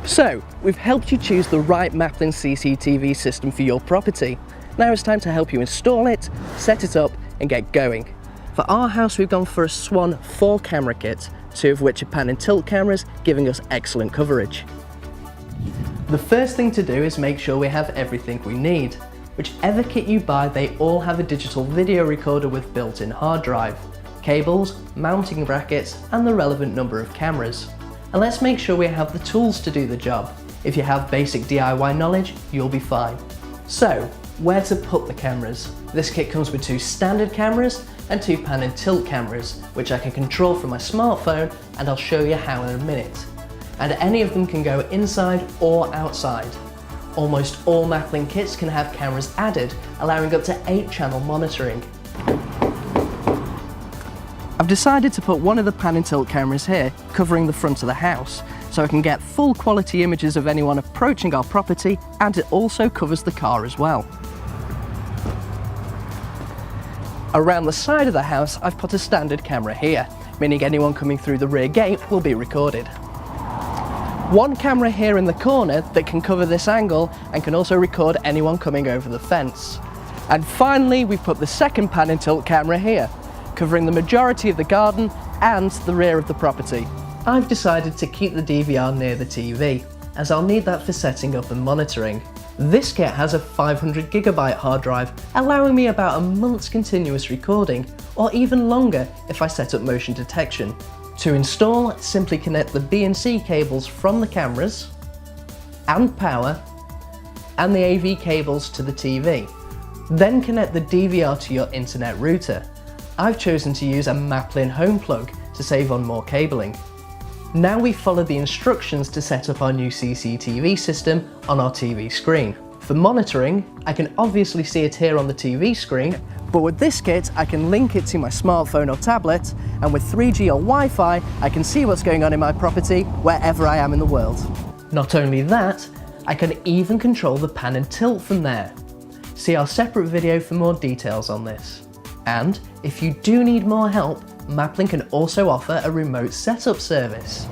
So, we've helped you choose the right Maplin CCTV system for your property. Now it's time to help you install it, set it up and get going. For our house we've gone for a Swan 4 camera kit, 2 of which are pan and tilt cameras, giving us excellent coverage. The first thing to do is make sure we have everything we need. Whichever kit you buy, they all have a digital video recorder with built-in hard drive, cables, mounting brackets and the relevant number of cameras. And let's make sure we have the tools to do the job. If you have basic DIY knowledge, you'll be fine. So, where to put the cameras? This kit comes with 2 standard cameras and 2 pan and tilt cameras, which I can control from my smartphone, and I'll show you how in a minute. And any of them can go inside or outside. Almost all Maplin kits can have cameras added, allowing up to 8 channel monitoring. I've decided to put one of the pan and tilt cameras here, covering the front of the house, so I can get full quality images of anyone approaching our property, and it also covers the car as well. Around the side of the house I've put a standard camera here, meaning anyone coming through the rear gate will be recorded. One camera here in the corner that can cover this angle and can also record anyone coming over the fence. And finally we've put the second pan and tilt camera here, covering the majority of the garden and the rear of the property. I've decided to keep the DVR near the TV, as I'll need that for setting up and monitoring. This kit has a 500GB hard drive, allowing me about a month's continuous recording, or even longer if I set up motion detection. To install, simply connect the B and C cables from the cameras, and power, and the AV cables to the TV. Then connect the DVR to your internet router. I've chosen to use a Maplin home plug to save on more cabling. Now we follow the instructions to set up our new CCTV system on our TV screen. For monitoring, I can obviously see it here on the TV screen, but with this kit I can link it to my smartphone or tablet, and with 3G or Wi-Fi I can see what's going on in my property wherever I am in the world. Not only that, I can even control the pan and tilt from there. See our separate video for more details on this. And if you do need more help, Maplin can also offer a remote setup service.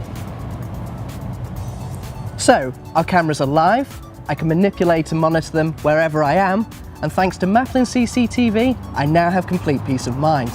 So, our cameras are live, I can manipulate and monitor them wherever I am, and thanks to Maplin CCTV, I now have complete peace of mind.